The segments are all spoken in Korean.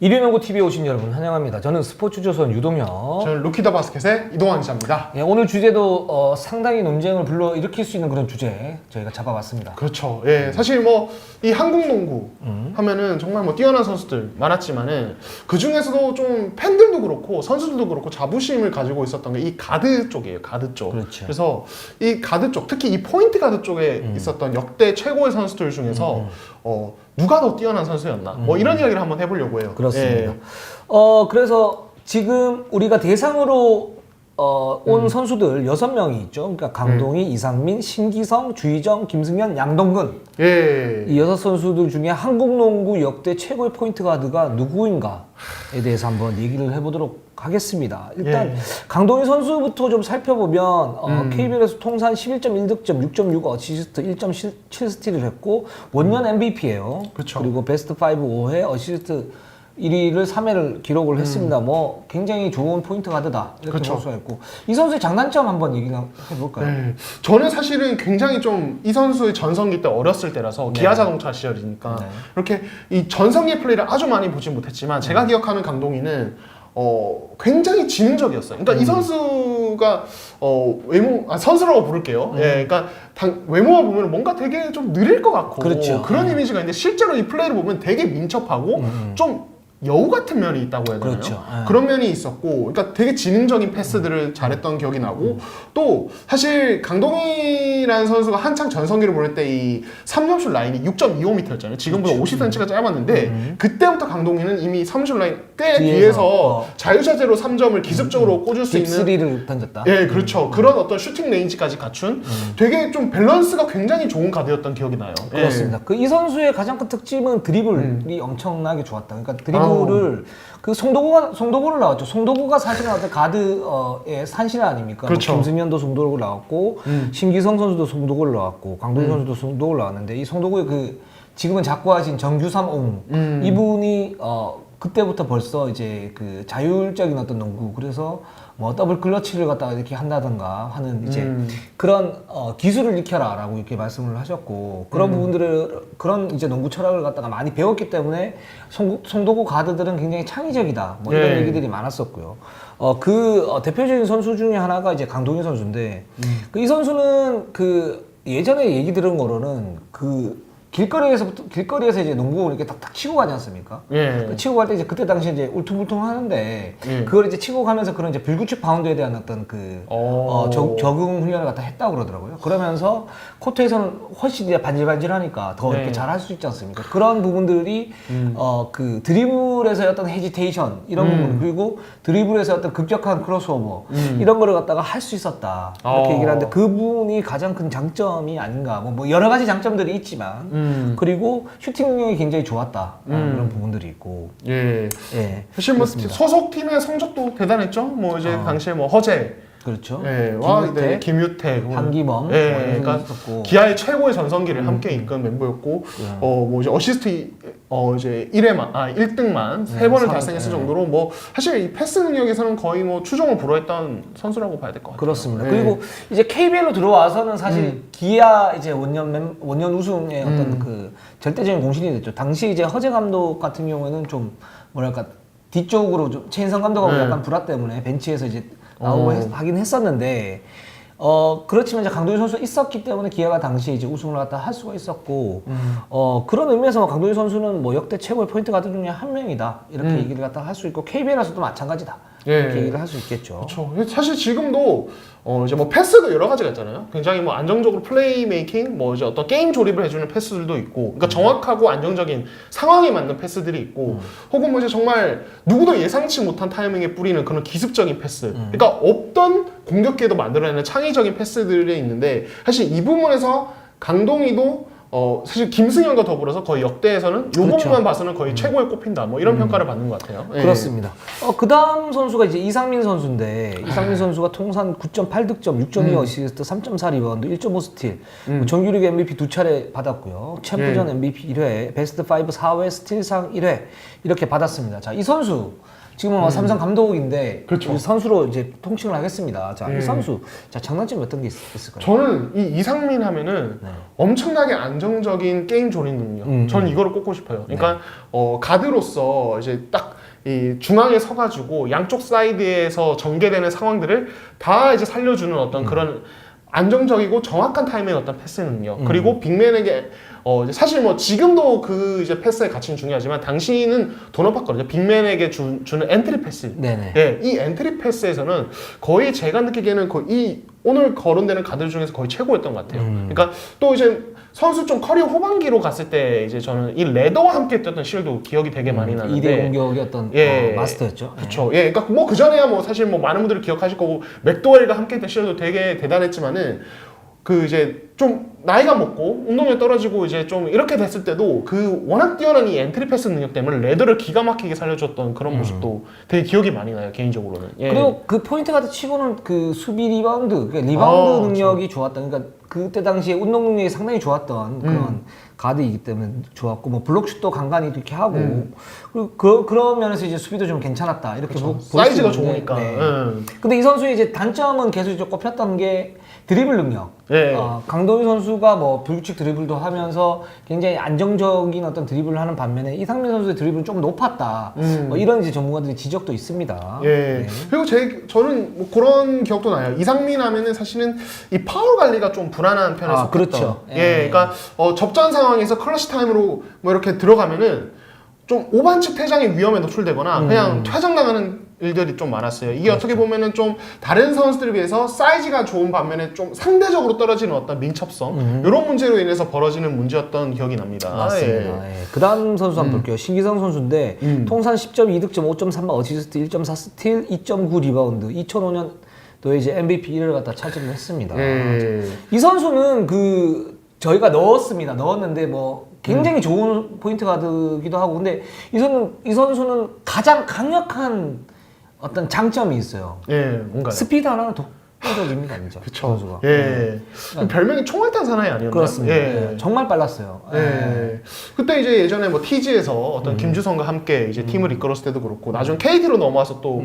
이리농구TV에 오신 여러분 환영합니다. 저는 스포츠조선 유동혁. 저는 루키더 바스켓의 이동환 기자입니다. 예, 오늘 주제도 상당히 논쟁을 불러일으킬 수 있는 그런 주제 저희가 잡아봤습니다. 그렇죠. 예, 사실 뭐 이 한국 농구 하면은 정말 뭐 뛰어난 선수들 많았지만은 그 중에서도 좀 팬들도 그렇고 선수들도 그렇고 자부심을 가지고 있었던 게 이 가드 쪽이에요. 가드 쪽. 그렇죠. 그래서 이 가드 쪽, 특히 이 포인트 가드 쪽에 있었던 역대 최고의 선수들 중에서 누가 더 뛰어난 선수였나? 뭐 이런 이야기를 한번 해보려고 해요. 그렇습니다. 예. 그래서 지금 우리가 대상으로 온 선수들 6명이 있죠. 그러니까 강동희, 이상민, 신기성, 주희정, 김승현, 양동근. 예. 이 6선수들 중에 한국 농구 역대 최고의 포인트 가드가 누구인가에 대해서 한번 얘기를 해보도록 하겠습니다. 일단 예. 강동희 선수부터 좀 살펴보면 KBL에서 통산 11.1득점, 6.6 어시스트, 1.7 스틸을 했고 원년 MVP예요. 그쵸. 그리고 베스트 5 5회, 어시스트 1위를 3회를 기록을 했습니다. 뭐 굉장히 좋은 포인트 가드다 이렇게 그쵸. 볼 수가 있고 이 선수의 장단점 한번 얘기를 해볼까요? 네. 저는 사실은 굉장히 좀 이 선수의 전성기 때 어렸을 때라서 네. 기아자동차 시절이니까 네. 이렇게 이 전성기의 플레이를 아주 많이 보진 못했지만 제가 기억하는 강동희는 굉장히 지능적이었어요. 그러니까 이 선수가 선수라고 부를게요. 예, 그러니까 외모가 보면 뭔가 되게 좀 느릴 것 같고 그렇죠. 그런 이미지가 있는데 실제로 이 플레이를 보면 되게 민첩하고 좀 여우 같은 면이 있다고 해야 되나요? 그렇죠. 그런 면이 있었고, 그러니까 되게 지능적인 패스들을 잘했던 기억이 나고, 또 사실 강동희라는 선수가 한창 전성기를 보낼 때 이 3점슛 라인이 6.25m였잖아요. 지금보다 50cm가 짧았는데 그때부터 강동희는 이미 3점 라인 꽤 뒤에서 자유자재로 3점을 기습적으로 꽂을 수 있는 딥3를 던졌다. 예, 그렇죠. 그런 어떤 슈팅 레인지까지 갖춘 되게 좀 밸런스가 굉장히 좋은 가드였던 기억이 나요. 예. 그렇습니다. 그 이 선수의 가장 큰 특징은 드리블이 엄청나게 좋았다. 그러니까 드리블을 그 송도구를 나왔죠. 송도구가 사실은 어떤 가드의 산신 아닙니까? 그렇죠. 뭐 김승현도 송도구를 나왔고 신기성 선수도 송도구를 나왔고 강동희 선수도 송도구를 나왔는데 이 송도구의 그 지금은 작고하신 정규삼 옹 이분이 그때부터 벌써 이제 그 자율적인 어떤 농구 그래서 뭐 더블 클러치를 갖다가 이렇게 한다던가 하는 이제 그런 기술을 익혀라라고 이렇게 말씀을 하셨고 그런 부분들을 그런 이제 농구 철학을 갖다가 많이 배웠기 때문에 송도구 가드들은 굉장히 창의적이다 뭐 이런 얘기들이 많았었고요. 대표적인 선수 중에 하나가 이제 강동희 선수인데 이 선수는 그 예전에 얘기 들은 거로는 그 길거리에서 이제 농구를 이렇게 탁탁 치고 가지 않습니까? 예. 그 치고 갈 때 이제 그때 당시에 이제 울퉁불퉁 하는데 그걸 이제 치고 가면서 그런 이제 불규칙 바운드에 대한 어떤 그 적응 훈련을 갖다 했다고 그러더라고요. 그러면서 코트에서는 훨씬 이제 반질반질하니까 더 이렇게 잘할 수 있지 않습니까? 그런 부분들이 그 드리블에서의 어떤 헤지테이션 이런 부분 그리고 드리블에서 어떤 급격한 크로스오버 이런 거를 갖다가 할 수 있었다 이렇게 얘기를 하는데 그 부분이 가장 큰 장점이 아닌가 뭐 여러 가지 장점들이 있지만 그리고 슈팅 능력이 굉장히 좋았다 그런 부분들이 있고 예. 예 사실 뭐 그렇습니다. 소속 팀의 성적도 대단했죠. 뭐 이제 당시에 뭐 허재, 그렇죠. 김유택, 한기범 예, 뭐 이런 그러니까 있었고. 기아의 최고의 전성기를 함께 이끈 멤버였고, 뭐 이제 어시스트 이제 1등만 세 번을 달성했을 정도로 뭐 사실 이 패스 능력에서는 거의 뭐 추종을 불허했던 선수라고 봐야 될 것 같아요. 그렇습니다. 예. 그리고 이제 KBL로 들어와서는 사실 기아 이제 원년 우승의 어떤 그 절대적인 공신이 됐죠. 당시 이제 허재 감독 같은 경우에는 좀 뭐랄까 뒤쪽으로 좀 최인성 감독하고 약간 불화 때문에 벤치에서 이제 나오고 하긴 했었는데 그렇지만 이제 강동희 선수가 있었기 때문에 기아가 당시에 이제 우승을 갖다 할 수가 있었고 그런 의미에서 강동희 선수는 뭐 역대 최고의 포인트 가드 중에 한 명이다 이렇게 얘기를 갖다 할 수 있고 KBL에서도 마찬가지다 이렇게 얘기를 할 수 있겠죠. 그렇죠. 사실 지금도 이제 뭐 패스도 여러 가지가 있잖아요. 굉장히 뭐 안정적으로 플레이 메이킹, 뭐 이제 어떤 게임 조립을 해주는 패스들도 있고, 그러니까 정확하고 안정적인 상황에 맞는 패스들이 있고, 혹은 뭐 이제 정말 누구도 예상치 못한 타이밍에 뿌리는 그런 기습적인 패스. 그러니까 없던 공격기에도 만들어내는 창의적인 패스들이 있는데, 사실 이 부분에서 강동희도 사실 김승현과 더불어서 거의 역대에서는 이 부분만 그렇죠. 봐서는 거의 최고에 꼽힌다. 뭐 이런 평가를 받는 것 같아요. 예. 그렇습니다. 그 다음 선수가 이제 이상민 선수인데, 이상민 선수가 통산 9.8득점, 6.2 어시스트, 3.4 리바운드, 1.5 스틸, 정규리그 MVP 2차례 받았고요. 챔프전 MVP 1회, 베스트 5 4회, 스틸상 1회 이렇게 받았습니다. 자, 이 선수 지금은 삼성 감독인데 그렇죠. 이 선수로 이제 통칭을 하겠습니다. 자, 이 선수 자 장단점이 어떤 게 있을까요? 저는 이 이상민 하면은 엄청나게 안정적인 게임 조립 능력. 저는 이거를 꼽고 싶어요. 그러니까 가드로서 이제 딱 이 중앙에 서가지고 양쪽 사이드에서 전개되는 상황들을 다 이제 살려주는 어떤 그런 안정적이고 정확한 타이밍의 어떤 패스 능력. 그리고 빅맨에게 이제 사실 뭐 지금도 그 이제 패스의 가치는 중요하지만 당시는 더 높았거든요. 빅맨에게 주는 엔트리 패스. 네네. 예, 이 엔트리 패스에서는 거의 제가 느끼기에는 거의 이 오늘 거론되는 가드 중에서 거의 최고였던 것 같아요. 그러니까 또 이제 선수 좀 커리어 후반기로 갔을 때 이제 저는 이 레더와 함께 뛰었던 시절도 기억이 되게 많이 나는데 2대 공격이 어떤 예, 마스터였죠. 그렇죠. 예, 그러니까 뭐 그 전에야 뭐 사실 뭐 많은 분들이 기억하실 거고 맥도웰과 함께 했던 시절도 되게 대단했지만은 그 이제 좀 나이가 먹고 운동량이 떨어지고 이제 좀 이렇게 됐을 때도 그 워낙 뛰어난 이 엔트리 패스 능력 때문에 레더를 기가 막히게 살려줬던 그런 모습도 되게 기억이 많이 나요 개인적으로는. 예. 그리고 그 포인트 가드 치고는 그 수비 리바운드, 그러니까 리바운드 능력이 좋았다. 그러니까 그때 당시에 운동 능력이 상당히 좋았던 그런 가드이기 때문에 좋았고, 뭐 블록슛도 간간히 이렇게 하고, 그리고 그런 면에서 이제 수비도 좀 괜찮았다 이렇게 그렇죠. 볼수 사이즈가 있는데, 좋으니까. 네. 근데 이 선수의 이제 단점은 계속 이제 꼽혔던 게 드리블 능력. 예. 강동희 선수가 뭐 불규칙 드리블도 하면서 굉장히 안정적인 어떤 드리블을 하는 반면에 이상민 선수의 드리블은 좀 높았다. 뭐 이런 이제 전문가들의 지적도 있습니다. 예. 네. 그리고 저는 뭐 그런 기억도 나요. 이상민 하면은 사실은 이 파울 관리가 좀 불안한 편에 속했던. 그렇죠. 예. 그러니까 접전 상황에서 클러치 타임으로 뭐 이렇게 들어가면은 좀 오반칙 퇴장의 위험에 노출되거나 그냥 퇴장당하는 일들이 좀 많았어요. 이게 그렇죠. 어떻게 보면은 좀 다른 선수들에 비해서 사이즈가 좋은 반면에 좀 상대적으로 떨어지는 어떤 민첩성 이런 문제로 인해서 벌어지는 문제였던 기억이 납니다. 맞습니다. 예. 예. 그 다음 선수 한번 볼게요. 신기성 선수인데 통산 10.2득점, 5.3번 어시스트, 1.4 스틸, 2.9 리바운드. 2005년도에 이제 MVP 1위를 갖다 차지를 했습니다. 예. 이 선수는 저희가 넣었는데 뭐 굉장히 좋은 포인트 가드기도 하고, 근데 이 선수는 가장 강력한 어떤 장점이 있어요. 예, 뭔가요? 스피드 하나는 독보적입니다, 진짜. 그쵸. 선수가. 예. 별명이 총알탄 사나이 아니었나요? 그렇습니다. 예. 예. 정말 빨랐어요. 예. 그때 이제 예전에 뭐 TG에서 어떤 김주성과 함께 이제 팀을 이끌었을 때도 그렇고 나중 KT로 넘어와서 또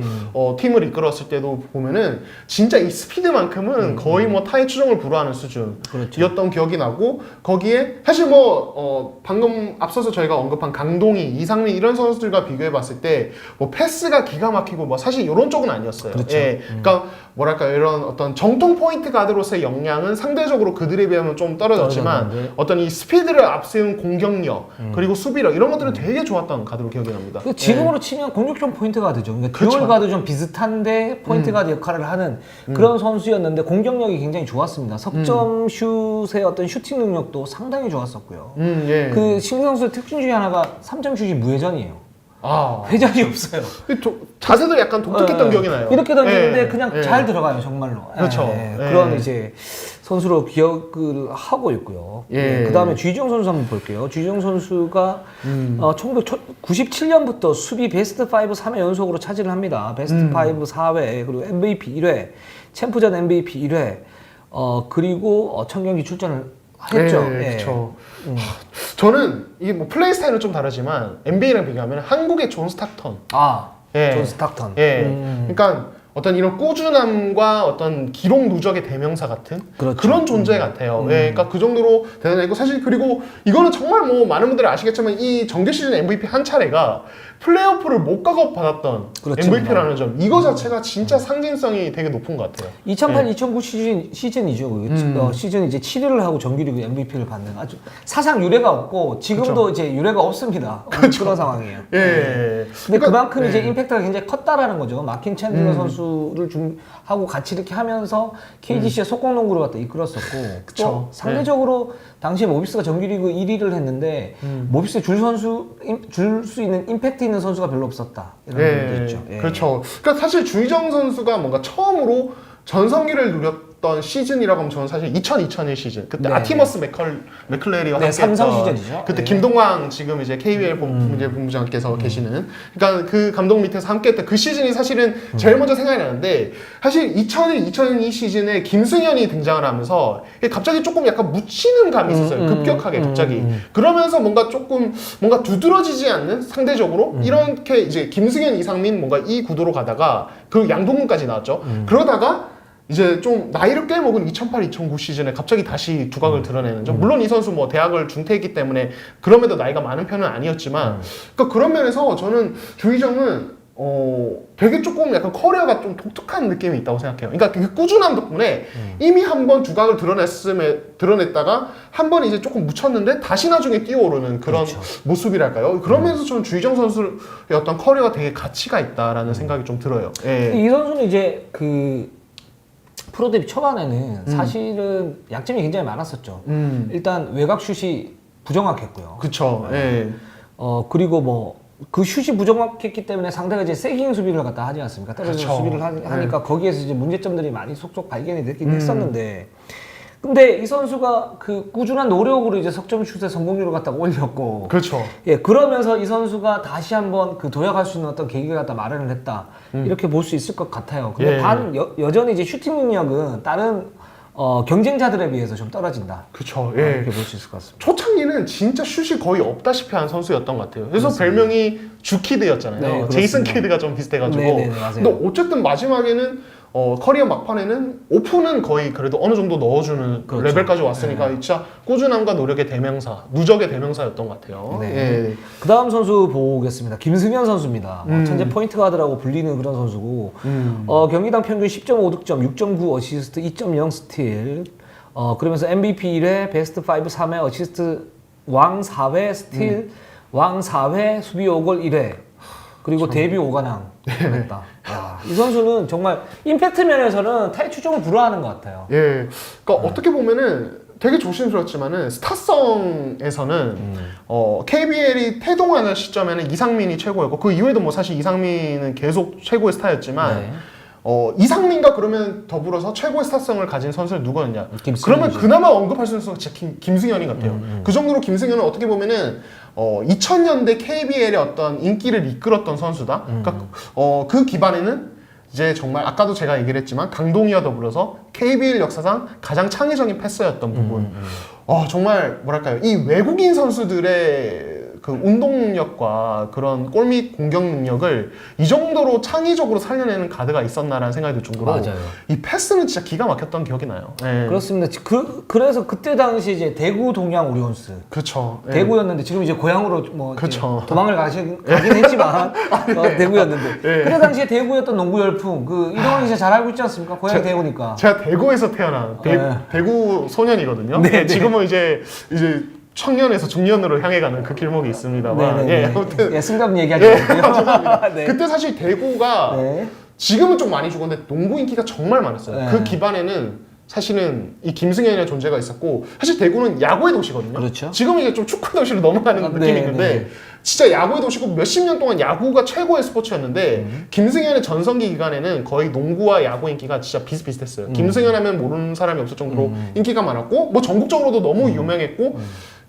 팀을 이끌었을 때도 보면은 진짜 이 스피드만큼은 거의 뭐 타의 추종을 불허하는 수준이었던 기억이 나고, 거기에 사실 뭐 방금 앞서서 저희가 언급한 강동희, 이상민 이런 선수들과 비교해 봤을 때 뭐 패스가 기가 막히고 뭐 사실 이런 쪽은 아니었어요. 그렇죠. 예. 그러니까 뭐랄까 이런 어떤 정통 포인트 가드로서의 역량은 상대적으로 그들에 비하면 좀 떨어졌지만 어떤 이 스피드를 앞세운 공격력 그리고 수비력 이런 것들은 되게 좋았던 가드로 기억이 납니다. 지금으로 치면 공격형 포인트 가드죠. 그러니까 그쵸. 듀얼 가드 좀 비슷한데 포인트 가드 역할을 하는 그런 선수였는데 공격력이 굉장히 좋았습니다. 석점 슛의 어떤 슈팅 능력도 상당히 좋았었고요. 예. 그 신기 선수의 특징 중에 하나가 3점 슛이 무회전이에요. 아. 회전이 없어요. 자세도 약간 독특했던 기억이 나요. 이렇게 던지는데 예. 그냥 예. 잘 들어가요, 정말로. 그렇죠. 예. 예. 그런 이제 선수로 기억을 하고 있고요. 예. 그 다음에 주희정 선수 한번 볼게요. 주희정 선수가 1997년부터 수비 베스트 5 3회 연속으로 차지를 합니다. 베스트 5 4회, 그리고 MVP 1회, 챔프전 MVP 1회, 그리고 1000경기 출전을 했죠. 예, 그렇죠. 저는 이게 뭐 플레이 스타일은 좀 다르지만 NBA랑 비교하면 한국의 존 스타턴. 예. 존 스타턴. 예. 그러니까 어떤 이런 꾸준함과 어떤 기록 누적의 대명사 같은 그렇죠. 그런 존재 같아요. 예, 그러니까 그 정도로 대단했고, 사실 그리고 이거는 정말 뭐 많은 분들이 아시겠지만 이 정규 시즌 MVP 한 차례가 플레이오프를 못 가고 받았던 그렇죠. MVP라는 점, 이거 자체가 진짜 상징성이 되게 높은 것 같아요. 2008-2009 시즌이죠. 시즌 이제 7위를 하고 정규리그 MVP를 받는 아주 사상 유례가 없고 지금도 이제 유례가 없습니다. 그런 상황이에요. 예. 근데 그만큼 이제 임팩트가 굉장히 컸다라는 거죠. 마킨 챈들러 선수를 하고 같이 이렇게 하면서 KGC의 속공농구를 갖다 이끌었었고, 또 상대적으로 당시에 모비스가 정규리그 1위를 했는데 모비스에 줄 수 있는 임팩트 있는 선수가 별로 없었다. 이런 부분도 있죠. 예. 그렇죠. 그러니까 사실 주희정 선수가 뭔가 처음으로 전성기를 누렸던 시즌이라고 하면 저는 사실 2000-2001 시즌, 그때 네. 아티머스 맥클레리와 함께 삼성 시즌이죠. 그때 네. 김동광 지금 이제 KBL 본부장께서 계시는, 그러니까 그 감독 밑에서 함께했던 그 시즌이 사실은 제일 먼저 생각이 나는데, 사실 2001-2002 시즌에 김승현이 등장을 하면서 갑자기 조금 약간 묻히는 감이 있었어요. 급격하게 갑자기. 그러면서 뭔가 두드러지지 않는 상대적으로 이렇게 이제 김승현, 이상민 뭔가 이 구도로 가다가 그 양동근까지 나왔죠. 그러다가 이제 좀 나이를 꽤 먹은 2008, 2009 시즌에 갑자기 다시 두각을 드러내는 점. 물론 이 선수 뭐 대학을 중퇴했기 때문에 그럼에도 나이가 많은 편은 아니었지만, 그러니까 그런 면에서 저는 조희정은 되게 조금 약간 커리어가 좀 독특한 느낌이 있다고 생각해요. 그러니까 그 꾸준함 덕분에 이미 한번 두각을 드러냈다가 한 번 이제 조금 묻혔는데 다시 나중에 뛰어오르는 그런 그렇죠. 모습이랄까요. 그러면서 저는 주희정 선수의 어떤 커리어가 되게 가치가 있다라는 생각이 좀 들어요. 예. 이 선수는 이제 그 프로 데뷔 초반에는 사실은 약점이 굉장히 많았었죠. 일단 외곽 슛이 부정확했고요. 그쵸. 예. 그리고 뭐 그 슛이 부정확했기 때문에 상대가 이제 세깅 수비를 갖다 하지 않습니까? 떨어져서 그쵸. 수비를 하니까 거기에서 이제 문제점들이 많이 속속 발견이 됐긴 했었는데, 근데 이 선수가 그 꾸준한 노력으로 이제 석점 슛의 성공률을 갖다가 올렸고, 그렇죠. 예, 그러면서 이 선수가 다시 한번 그 도약할 수 있는 어떤 계기를 갖다 마련을 했다. 이렇게 볼 수 있을 것 같아요. 근데 예. 여전히 이제 슈팅 능력은 다른 경쟁자들에 비해서 좀 떨어진다. 그쵸. 예. 예. 이렇게 볼 수 있을 것 같습니다. 초창기는 진짜 슛이 거의 없다시피 한 선수였던 것 같아요. 그래서 별명이 주키드였잖아요. 네, 제이슨 그렇습니다. 키드가 좀 비슷해가지고. 네네네, 맞아요. 근데 어쨌든 마지막에는 커리어 막판에는 오픈은 거의 그래도 어느 정도 넣어주는 그렇죠. 레벨까지 왔으니까 진짜 꾸준함과 노력의 대명사, 누적의 대명사였던 것 같아요. 네. 예. 그 다음 선수 보겠습니다. 김승현 선수입니다. 천재 포인트 가드라고 불리는 그런 선수고, 경기당 평균 10.5득점, 6.9 어시스트, 2.0 스틸, 그러면서 MVP 1회, 베스트 5 3회, 어시스트 왕 4회, 스틸 왕 4회, 수비 5골 1회, 그리고 데뷔 5관왕 했다. 이 선수는 정말 임팩트 면에서는 타이 추종을 불허하는 것 같아요. 예. 그러니까 어떻게 보면은 되게 조심스럽지만은 스타성에서는 KBL이 태동하는 시점에는 이상민이 최고였고 그 이후에도 뭐 사실 이상민은 계속 최고의 스타였지만 네. 이상민과 그러면 더불어서 최고의 스타성을 가진 선수는 누구였냐? 김승현이죠. 그러면 그나마 언급할 수 있는 선수가 진짜 김승현이 같아요. 그 정도로 김승현은 어떻게 보면은 2000년대 KBL의 어떤 인기를 이끌었던 선수다. 그러니까 그 기반에는 이제 정말 아까도 제가 얘기를 했지만 강동희와 더불어서 KBL 역사상 가장 창의적인 패스였던 부분. 정말 뭐랄까요? 이 외국인 선수들의 그 운동 능력과 그런 골밑 공격 능력을 이 정도로 창의적으로 살려내는 가드가 있었나라는 생각이 들 정도로 맞아요. 이 패스는 진짜 기가 막혔던 기억이 나요. 예. 그렇습니다. 그래서 그때 당시 이제 대구 동양 오리온스. 그쵸. 예. 대구였는데 지금 이제 고향으로 뭐 이제 그쵸. 도망을 가긴 했지만 대구였는데 예. 그때 당시에 대구였던 농구 열풍 그 이동환 기자 잘 알고 있지 않습니까? 고향이 대구니까. 제가 대구에서 태어난 대구 소년이거든요. 네, 네. 지금은 이제 청년에서 중년으로 향해 가는 그 길목이 있습니다만. 예, 아무튼 승감 얘기하겠고요. 죄송합니다. 네. 그때 사실 대구가 네. 지금은 좀 많이 죽었는데 농구 인기가 정말 많았어요. 네. 그 기반에는 사실은 이 김승현이라는 존재가 있었고 사실 대구는 야구의 도시거든요. 그렇죠. 지금 이제 좀 축구 도시로 넘어가는 느낌이 네, 있는데 네. 진짜 야구의 도시고 몇십 년 동안 야구가 최고의 스포츠였는데 김승현의 전성기 기간에는 거의 농구와 야구 인기가 진짜 비슷비슷했어요. 김승현 하면 모르는 사람이 없을 정도로 인기가 많았고 뭐 전국적으로도 너무 유명했고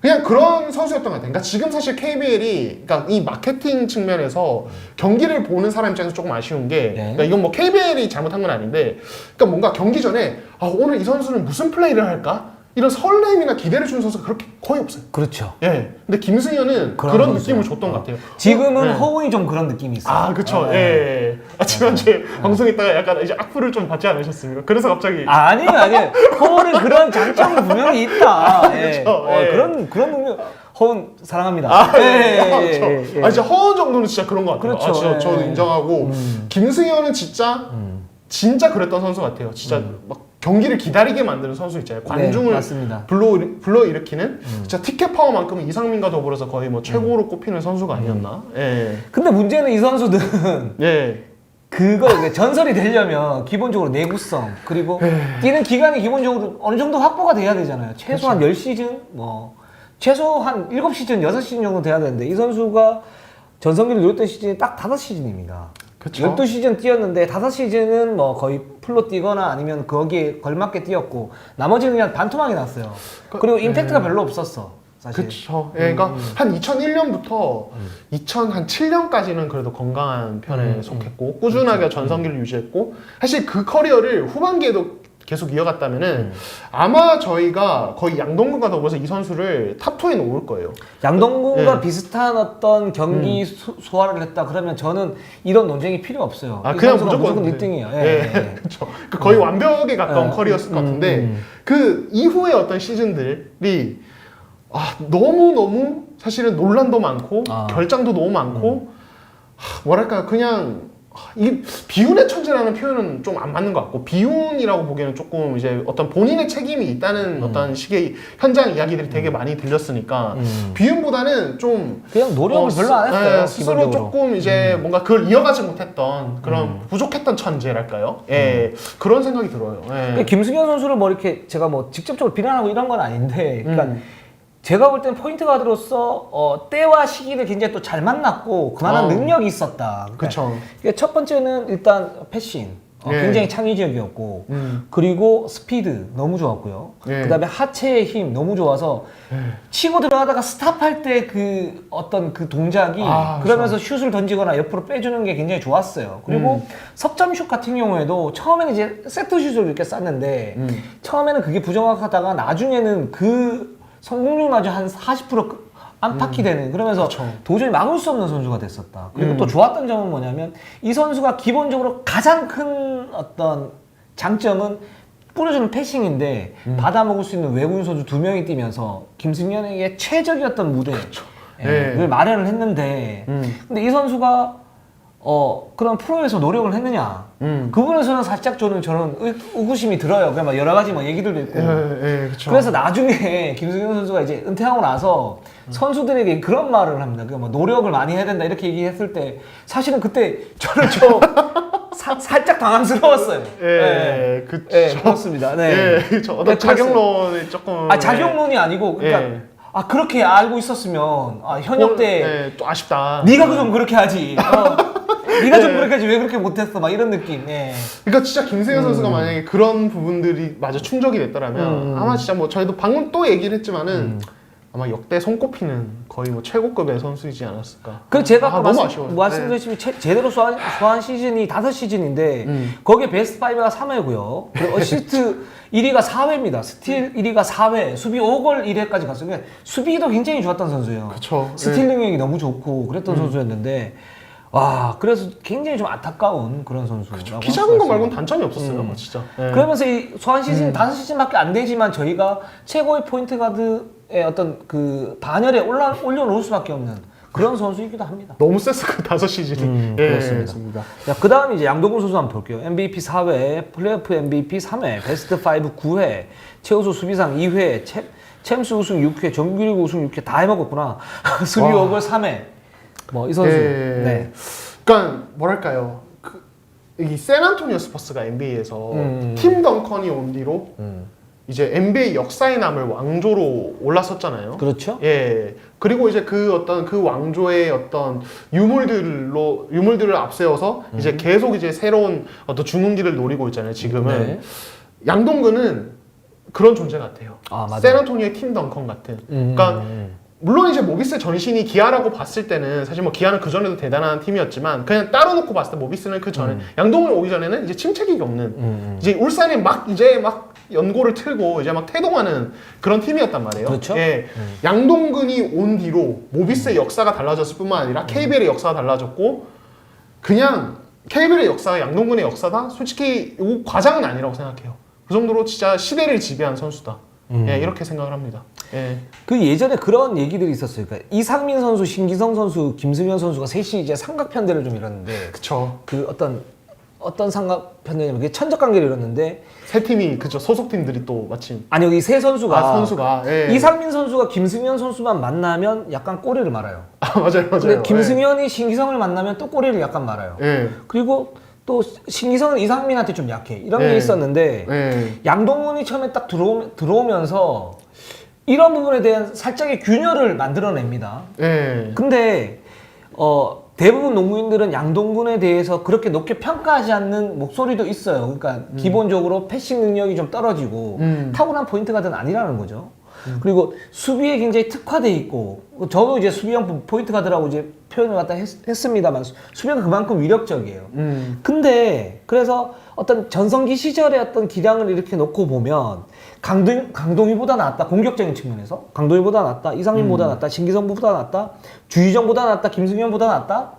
그냥 그런 선수였던 것 같아요. 그러니까 지금 사실 KBL이 그러니까 이 마케팅 측면에서 경기를 보는 사람 입장에서 조금 아쉬운 게 그러니까 이건 뭐 KBL이 잘못한 건 아닌데 그러니까 뭔가 경기 전에 오늘 이 선수는 무슨 플레이를 할까? 이런 설렘이나 기대를 주는 선수가 그렇게 거의 없어요. 그렇죠. 예. 근데 김승현은 그런 느낌을 줬던 것 같아요. 지금은 허훈이 좀 그런 느낌이 있어요. 그쵸. 예. 지난주에 방송했다가 약간 이제 악플을 좀 받지 않으셨습니까? 그래서 갑자기. 아니에요. 허훈은 그런 장점이 분명히 있다. 그쵸. 그런 능력. 허훈 사랑합니다. 진짜 허운 정도는 진짜 그런 것 같아요. 그렇죠. 진짜 저도 인정하고 김승현은 진짜 그랬던 선수 같아요. 진짜 막 경기를 기다리게 만드는 선수 있잖아요. 관중을 맞습니다. 불러일으키는 진짜 티켓 파워만큼은 이상민과 더불어서 거의 뭐 최고로 꼽히는 선수가 아니었나. 예. 근데 문제는 이 선수들은 예. 그거 전설이 되려면 기본적으로 내구성 그리고 뛰는 기간이 기본적으로 어느 정도 확보가 돼야 되잖아요. 최소한 10시즌 최소한 7시즌, 6시즌 정도 돼야 되는데 이 선수가 전성기를 누렸던 시즌이 딱 5시즌입니다. 그쵸. 12시즌 뛰었는데 5시즌은 뭐 거의 풀로 뛰거나 아니면 거기에 걸맞게 뛰었고 나머지는 그냥 반토막이 났어요. 그리고 임팩트가 별로 없었어. 사실. 그쵸. 예, 그러니까 한 2001년부터 2007년까지는 그래도 건강한 편에 속했고 꾸준하게 전성기를 유지했고 사실 그 커리어를 후반기에도 계속 이어갔다면은 아마 저희가 거의 양동근과 더불어서 이 선수를 탑2에 놓을 거예요. 양동근과 예. 비슷한 어떤 경기 소화를 했다 그러면 저는 이런 논쟁이 필요 없어요. 아, 이 그냥 선수가 무조건 1등이에요. 예. 그렇죠. 거의 완벽에 가까운 예. 커리어였을 것 같은데 그 이후의 어떤 시즌들이 너무 사실은 논란도 많고 결장도 너무 많고 뭐랄까 그냥 이 비운의 천재라는 표현은 좀 안 맞는 것 같고 비운이라고 보기에는 조금 이제 어떤 본인의 책임이 있다는 어떤 식의 현장 이야기들이 되게 많이 들렸으니까 비운보다는 좀 그냥 노력을 별로 안 했어요. 스스로 기본적으로. 조금 이제 뭔가 그걸 이어가지 못했던 그런 부족했던 천재랄까요? 예, 그런 생각이 들어요. 예. 그러니까 김승현 선수를 뭐 이렇게 제가 뭐 직접적으로 비난하고 이런 건 아닌데, 그러니까 제가 볼 땐 포인트 가드로서 때와 시기를 굉장히 또 잘 만났고 그만한 능력이 있었다. 그렇죠. 그러니까 첫 번째는 일단 패싱. 예. 굉장히 창의적이었고 그리고 스피드 너무 좋았고요. 예. 그다음에 하체의 힘 너무 좋아서 치고 들어가다가 스탑할 때 그 어떤 그 동작이 그러면서 슛을 던지거나 옆으로 빼주는 게 굉장히 좋았어요. 그리고 석점 슛 같은 경우에도 처음에는 이제 세트 슛을 이렇게 쐈는데 처음에는 그게 부정확하다가 나중에는 그 성공률마저 한 40% 안팎이 되는 그러면서 그렇죠. 도저히 막을 수 없는 선수가 됐었다. 그리고 또 좋았던 점은 뭐냐면 이 선수가 기본적으로 가장 큰 어떤 장점은 뿌려주는 패싱인데 받아먹을 수 있는 외국인 선수 2명이 뛰면서 김승현에게 최적이었던 무대를 네. 마련을 했는데 근데 이 선수가 그런 프로에서 노력을 했느냐 그 부분에서는 살짝 저는 의구심이 들어요. 그냥 막 여러 가지 막 얘기들도 있고. 그렇죠. 그래서 나중에 김승현 선수가 이제 은퇴하고 나서 선수들에게 그런 말을 합니다. 그러니까 뭐 노력을 많이 해야 된다 이렇게 얘기했을 때 사실은 그때 저는 살짝 당황스러웠어요. 그렇습니다. 네. 그렇죠. 어떤 자격론이 조금 자격론이 아니고 그러니까 그렇게 알고 있었으면 현역 때 또 아쉽다. 네가 좀 그렇게 하지. 네가 좀 그렇게 하지 왜 그렇게 못했어? 막 이런 느낌. 그러니까 진짜 김승현 선수가 만약에 그런 부분들이 마저 충족이 됐더라면 아마 진짜 뭐 저희도 방금 또 얘기를 했지만은 아마 역대 손꼽히는 거의 뭐 최고급의 선수이지 않았을까. 그 제가 아까 너무 아쉬워요. 말씀드렸지만 제대로 소화한 시즌이 5시즌인데 거기에 베스트 5가 3회고요. 그리고 어시스트 1위가 4회입니다. 스틸 1위가 4회, 수비 5골 1회까지 갔어요. 그러니까 수비도 굉장히 좋았던 선수예요. 그쵸. 스틸 능력이 너무 좋고 그랬던 선수였는데 와 그래서 굉장히 좀 안타까운 그런 선수라고. 키 작은 거 말고는 단점이 없었어요. 진짜. 그러면서 이 소환 시즌 5시즌밖에 안 되지만 저희가 최고의 포인트 가드의 어떤 그 반열에 올려놓을 수밖에 없는 그런 선수이기도 합니다. 너무 셌어 그 5시즌이. 그렇습니다. 그 다음 이제 양동근 선수 한번 볼게요. MVP 4회, 플레이오프 MVP 3회, 베스트 5 9회, 최우수 수비상 2회, 챔스 우승 6회, 정규리그 우승 6회 다 해먹었구나. 수비 5골 3회. 뭐 이 선수. 네. 그러니까 뭐랄까요. 이 샌안토니오 스퍼스가 NBA에서 팀 덩컨이 온 뒤로 이제 NBA 역사에 남을 왕조로 올랐었잖아요. 그렇죠. 예. 그리고 이제 그 어떤 그 왕조의 어떤 유물들을 앞세워서 이제 계속 이제 새로운 어떤 중흥기를 노리고 있잖아요. 지금은 네. 양동근은 그런 존재 같아요. 맞아요. 샌안토니오의 팀 덩컨 같은. 그러니까 물론 이제 모비스의 전신이 기아라고 봤을 때는 사실 뭐 기아는 그 전에도 대단한 팀이었지만 그냥 따로 놓고 봤을 때 모비스는 그 전에 양동근 오기 전에는 이제 침체기가 없는 이제 울산이 막 연고를 틀고 이제 막 태동하는 그런 팀이었단 말이에요. 그렇죠. 예. 양동근이 온 뒤로 모비스의 역사가 달라졌을 뿐만 아니라 KBL의 역사가 달라졌고 그냥 KBL의 역사가 양동근의 역사다? 솔직히 이거 과장은 아니라고 생각해요. 그 정도로 진짜 시대를 지배한 선수다. 예, 이렇게 생각을 합니다. 예. 그 예전에 그런 얘기들이 있었어요. 그러니까 이상민 선수, 신기성 선수, 김승현 선수가 셋이 이제 삼각편대를 좀 이뤘는데 그쵸. 그 어떤 삼각편대냐면 그게 천적관계를 이뤘는데 세 팀이 그죠 소속 팀들이 또 마침 아니 여기 세 선수가 예. 이상민 선수가 김승현 선수만 만나면 약간 꼬리를 말아요. 맞아요. 근데 김승현이 신기성을 만나면 또 꼬리를 약간 말아요. 예. 그리고 또 신기성은 이상민한테 좀 약해. 이런 게 있었는데 양동근이 처음에 딱 들어오면서 이런 부분에 대한 살짝의 균열을 만들어냅니다. 근데 대부분 농구인들은 양동근에 대해서 그렇게 높게 평가하지 않는 목소리도 있어요. 그러니까 기본적으로 패싱 능력이 좀 떨어지고 타고난 포인트 가드는 아니라는 거죠. 그리고 수비에 굉장히 특화돼 있고 저도 이제 수비형 포인트 가드라고 이제 표현을 갖다 했습니다만 수비가 그만큼 위력적이에요. 근데 그래서 어떤 전성기 시절의 어떤 기량을 이렇게 놓고 보면 강동희보다 낫다. 공격적인 측면에서 강동희보다 낫다. 이상민보다 낫다. 신기성보다 낫다. 주희정보다 낫다. 김승현보다 낫다.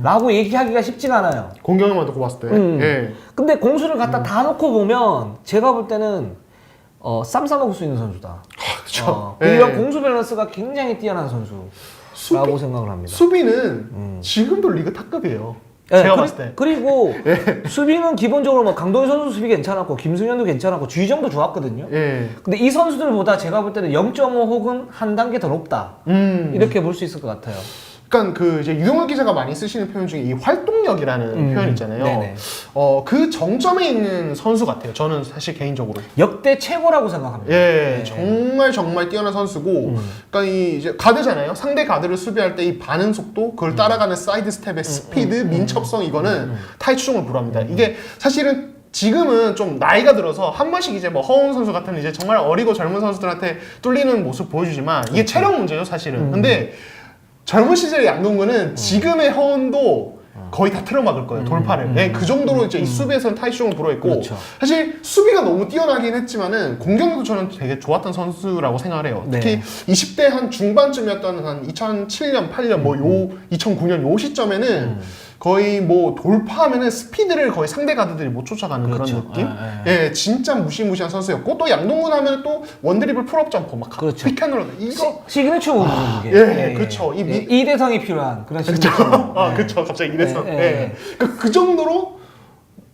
라고 얘기하기가 쉽진 않아요. 공격만 놓고 봤을 때. 예. 근데 공수를 갖다 다 놓고 보면 제가 볼 때는 쌈 싸먹을 수 있는 선수다. 그렇죠. 이런 공수 밸런스가 굉장히 뛰어난 선수라고 생각을 합니다. 수비는 지금도 리그 탑급이에요. 예, 제가 봤을 때. 그리고 수비는 기본적으로 뭐 강동희 선수 수비 괜찮았고 김승현도 괜찮았고 주희정도 좋았거든요. 예. 근데 이 선수들보다 제가 볼 때는 0.5 혹은 한 단계 더 높다. 이렇게 볼 수 있을 것 같아요. 그러니까 그 이제 유동혁 기자가 많이 쓰시는 표현 중에 이 활동력이라는 표현 있잖아요. 네네. 그 정점에 있는 선수 같아요. 저는 사실 개인적으로. 역대 최고라고 생각합니다. 예, 네. 정말 뛰어난 선수고, 그러니까 이 이제 가드잖아요. 상대 가드를 수비할 때 이 반응 속도, 그걸 따라가는 사이드 스텝의 스피드, 민첩성 이거는 타이 추종을 불허합니다. 이게 사실은 지금은 좀 나이가 들어서 한 번씩 이제 뭐 허웅 선수 같은 이제 정말 어리고 젊은 선수들한테 뚫리는 모습 보여주지만 이게 체력 문제죠 사실은. 근데 젊은 시절의 양동근은 지금의 허운도 거의 다 틀어막을 거예요, 돌파를. 네, 그 정도로 이제 이 수비에서는 타이슈용을 불어있고, 그렇죠. 사실 수비가 너무 뛰어나긴 했지만은 공격력도 저는 되게 좋았던 선수라고 생각을 해요. 네. 특히 20대 한 중반쯤이었던 한 2007년, 8년, 뭐 2009년 요 시점에는 거의 뭐 돌파하면은 스피드를 거의 상대 가드들이 못 쫓아가는 그렇죠. 그런 느낌? 예, 진짜 무시무시한 선수였고, 또 양동근 하면 또 원드리블 풀업 점퍼 막 그렇죠. 피켄으로 이거 시그니처 무브죠, 이게. 예, 그렇죠. 이대성이 필요한 그런 시그니처. 아, 그쵸. 갑자기 이래서. 예, 예. 예. 그 정도로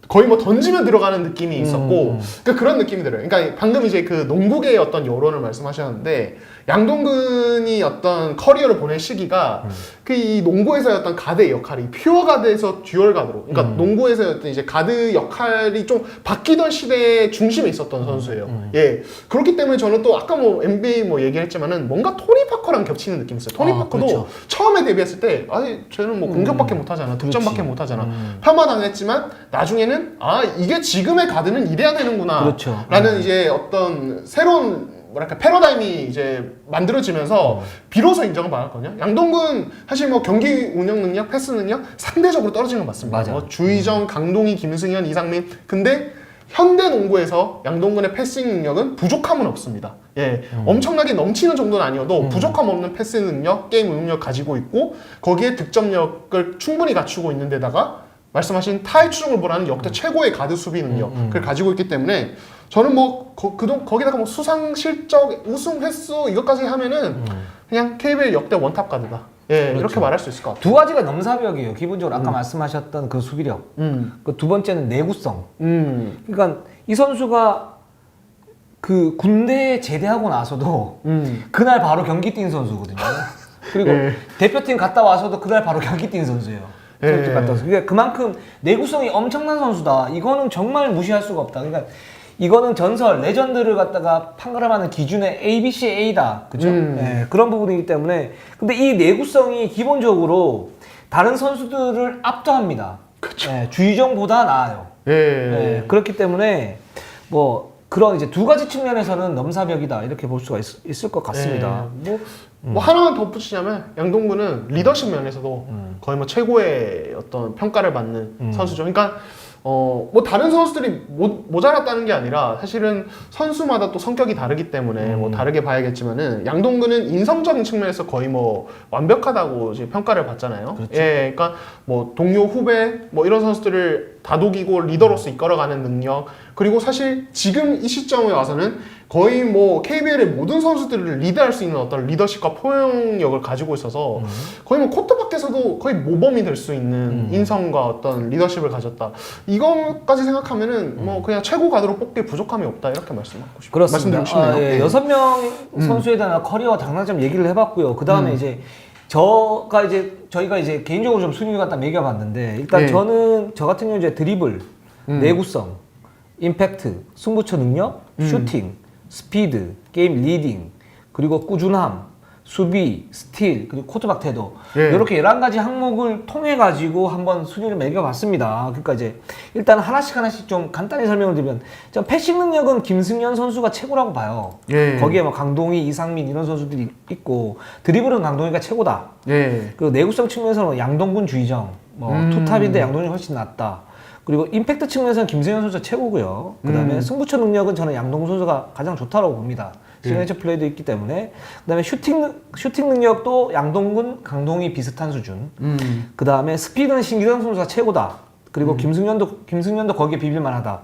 거의 뭐 던지면 들어가는 느낌이 있었고, 그런 느낌이 들어요. 그러니까 방금 이제 그 농구계의 어떤 여론을 말씀하셨는데, 양동근이 어떤 커리어를 보낸 시기가 그 이 농구에서의 어떤 가드의 역할이 퓨어 가드에서 듀얼 가드로, 그러니까 농구에서의 어떤 이제 가드 역할이 좀 바뀌던 시대의 중심에 있었던 선수예요. 예. 그렇기 때문에 저는 또 아까 뭐 NBA 뭐 얘기했지만은 뭔가 토니 파커랑 겹치는 느낌이 있어요. 토니 파커도 그렇죠. 처음에 데뷔했을 때, 아니, 쟤는 뭐 공격밖에 못하잖아. 득점밖에 못하잖아. 폄하당했지만 나중에는 아, 이게 지금의 가드는 이래야 되는구나. 그렇죠. 라는 이제 어떤 새로운 뭐랄까 패러다임이 이제 만들어지면서 비로소 인정을 받았거든요. 양동근 사실 뭐 경기 운영 능력, 패스 능력 상대적으로 떨어지는 건 맞습니다. 맞아. 뭐 주희정, 강동희, 김승현, 이상민. 근데 현대 농구에서 양동근의 패싱 능력은 부족함은 없습니다. 예, 엄청나게 넘치는 정도는 아니어도 부족함 없는 패스 능력, 게임 능력 가지고 있고 거기에 득점력을 충분히 갖추고 있는 데다가 말씀하신 타이 추종을 보라는 역대 최고의 가드 수비 능력을 가지고 있기 때문에 저는 뭐 거기다가 뭐 수상 실적, 우승 횟수 이것까지 하면은 그냥 KBL 역대 원탑 가드다. 예, 그렇죠. 이렇게 말할 수 있을 것 같아요. 두 가지가 넘사벽이에요. 기본적으로 아까 말씀하셨던 그 수비력. 그 두 번째는 내구성. 그러니까 이 선수가 그 군대에 제대하고 나서도 그날 바로 경기 뛴 선수거든요. 그리고 예. 대표팀 갔다 와서도 그날 바로 경기 뛴 선수예요. 예. 갔다 와서. 그러니까 그만큼 내구성이 엄청난 선수다. 이거는 정말 무시할 수가 없다. 그러니까 이거는 전설, 레전드를 갖다가 판가름하는 기준의 ABCA다. 그죠? 네, 그런 부분이기 때문에. 근데 이 내구성이 기본적으로 다른 선수들을 압도합니다. 그쵸. 네, 주의정보다 나아요. 예. 네, 그렇기 때문에 뭐 그런 이제 두 가지 측면에서는 넘사벽이다. 이렇게 볼 수가 있을 것 같습니다. 예. 뭐 하나만 덧붙이자면 양동근은 리더십 면에서도 거의 뭐 최고의 어떤 평가를 받는 선수죠. 그러니까 뭐 다른 선수들이 모자랐다는 게 아니라 사실은 선수마다 또 성격이 다르기 때문에 뭐 다르게 봐야겠지만은 양동근은 인성적인 측면에서 거의 뭐 완벽하다고 이제 평가를 받잖아요. 그렇죠. 예, 그러니까 뭐 동료 후배 뭐 이런 선수들을 다독이고 리더로서 이끌어가는 능력, 그리고 사실 지금 이 시점에 와서는 거의 뭐 KBL의 모든 선수들을 리드할 수 있는 어떤 리더십과 포용력을 가지고 있어서 거의 뭐 코트 밖에서도 거의 모범이 될 수 있는 인성과 어떤 리더십을 가졌다. 이거까지 생각하면은 뭐 그냥 최고 가드로 뽑기에 부족함이 없다 이렇게 말씀드리고 싶네요. 그렇습니다. 싶네요. 예, 6명 선수에 대한 커리어 장단점 얘기를 해봤고요. 그 다음에 이제 저희가 이제 개인적으로 좀 순위를 갖다 매겨봤는데 일단 네. 저 같은 경우 이제 드리블, 내구성, 임팩트, 승부처 능력, 슈팅, 스피드, 게임 리딩, 그리고 꾸준함, 수비, 스틸, 그리고 코트박 태도 예. 이렇게 11가지 항목을 통해 가지고 한번 순위를 매겨봤습니다. 그러니까 이제 일단 하나씩 좀 간단히 설명을 드리면 전 패싱 능력은 김승현 선수가 최고라고 봐요. 예. 거기에 뭐 강동희, 이상민 이런 선수들이 있고 드리블은 강동희가 최고다. 예. 그 내구성 측면에서는 양동근, 주희정, 뭐 투탑인데 양동근이 훨씬 낫다. 그리고 임팩트 측면에서는 김승현 선수가 최고고요. 그다음에 승부처 능력은 저는 양동근 선수가 가장 좋다고 봅니다. 시그니처 플레이도 있기 때문에. 그다음에 슈팅 능력도 양동근, 강동희 비슷한 수준. 그다음에 스피드는 신기성 선수가 최고다. 그리고 김승현도 거기에 비빌만하다.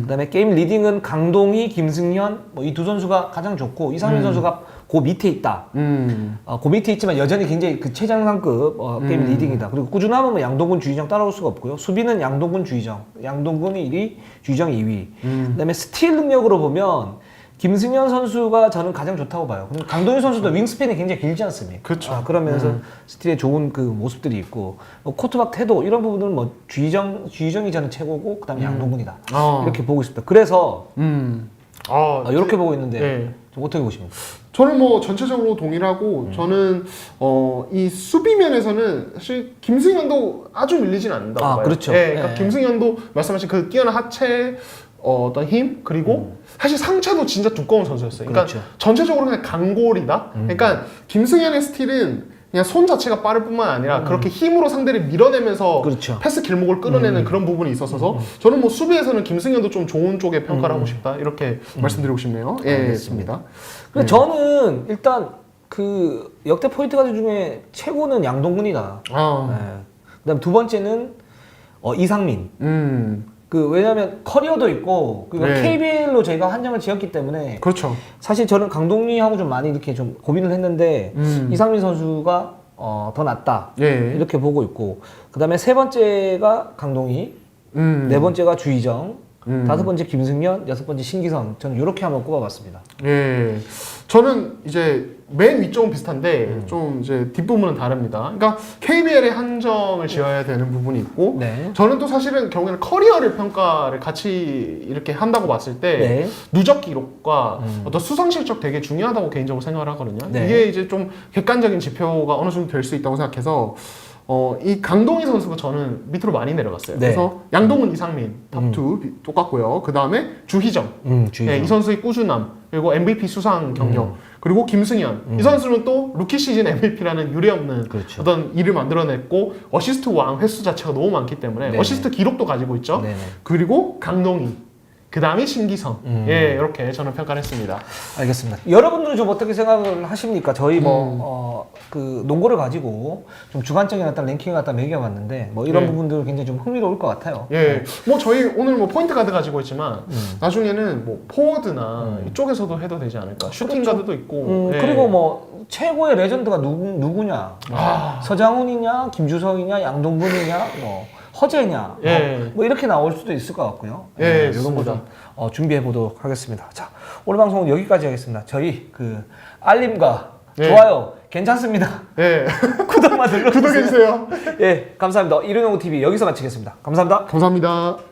그다음에 게임 리딩은 강동희, 김승현 뭐 이 두 선수가 가장 좋고 이상민 선수가 그 밑에 있다. 그 밑에 있지만 여전히 굉장히 그 최정상급 게임 리딩이다. 그리고 꾸준함은 뭐 양동근, 주희정 따라올 수가 없고요. 수비는 양동근, 주희정. 양동근이 1위, 주희정이 2위. 그다음에 스틸 능력으로 보면 김승현 선수가 저는 가장 좋다고 봐요. 강동희 선수도 윙스팬이 굉장히 길지 않습니까? 그렇죠. 그러면서 스틸에 좋은 그 모습들이 있고 뭐 코트박 태도 이런 부분은 뭐 주희정이 저는 최고고 그다음에 양동근이다. 이렇게 보고 있습니다. 그래서 이렇게 보고 있는데 네. 좀 어떻게 보십니까? 저는 뭐 전체적으로 동일하고 저는 이 수비면에서는 사실 김승현도 아주 밀리진 않는다고 봐요. 그렇죠. 예, 그러니까 예. 김승현도 말씀하신 그 뛰어난 하체 어떤 힘 그리고 사실 상체도 진짜 두꺼운 선수였어요. 그러니까 그렇죠. 전체적으로 그냥 강골이다. 그러니까 김승현의 스틸은 그냥 손 자체가 빠를 뿐만 아니라 그렇게 힘으로 상대를 밀어내면서 그렇죠. 패스 길목을 끌어내는 그런 부분이 있어서 저는 뭐 수비에서는 김승현도 좀 좋은 쪽에 평가를 하고 싶다 이렇게 말씀드리고 싶네요. 예, 알겠습니다. 근데 저는 일단 그 역대 포인트 가드 중에 최고는 양동근이다. 그다음 두 번째는 이상민. 왜냐면 커리어도 있고 그리고 네. KBL로 저희가 한정을 지었기 때문에 그렇죠. 사실 저는 강동희하고 좀 많이 이렇게 좀 고민을 했는데 이상민 선수가 더 낫다 예. 이렇게 보고 있고 그다음에 세 번째가 강동희, 네 번째가 주희정, 다섯 번째 김승현, 여섯 번째 신기성. 저는 이렇게 한번 꼽아봤습니다. 예. 저는 이제 맨 위쪽은 비슷한데 좀 이제 뒷부분은 다릅니다. 그러니까 KBL에 한정을 지어야 되는 부분이 있고 네. 저는 또 사실은 결국에는 커리어를 평가를 같이 이렇게 한다고 봤을 때 네. 누적 기록과 어떤 수상 실적 되게 중요하다고 개인적으로 생각을 하거든요. 네. 이게 이제 좀 객관적인 지표가 어느 정도 될 수 있다고 생각해서 이 강동희 선수가 저는 밑으로 많이 내려갔어요. 네. 그래서 양동근, 이상민 탑2 똑같고요. 그 다음에 주희정. 주희정. 네, 이 선수의 꾸준함 그리고 MVP 수상 경력 그리고 김승현 이 선수는 또 루키 시즌 MVP라는 유례없는 그렇죠. 어떤 일을 만들어냈고 어시스트 왕 횟수 자체가 너무 많기 때문에 네네. 어시스트 기록도 가지고 있죠. 네네. 그리고 강동희 그 다음에 신기성 예 이렇게 저는 평가를 했습니다. 알겠습니다. 여러분들은 좀 어떻게 생각을 하십니까? 저희 그 농구를 가지고 좀 주관적인 어떤 랭킹을 갖다 매겨봤는데 뭐 이런 네. 부분들 굉장히 좀 흥미로울 것 같아요. 예, 뭐 저희 오늘 뭐 포인트 가드 가지고 있지만 나중에는 뭐 포워드나 이쪽에서도 해도 되지 않을까. 슈팅 가드도 있고. 예. 그리고 뭐 최고의 레전드가 누구냐? 서장훈이냐, 김주성이냐, 양동근이냐, 뭐 허재냐, 예. 뭐 이렇게 나올 수도 있을 것 같고요. 예, 이런 거 좀 좋습니다. 준비해 보도록 하겠습니다. 자, 오늘 방송은 여기까지 하겠습니다. 저희 그 알림과 예. 좋아요 괜찮습니다. 예. 구독만 눌러주세요. 구독해주세요. 예, 감사합니다. 이른용우 TV 여기서 마치겠습니다. 감사합니다. 감사합니다.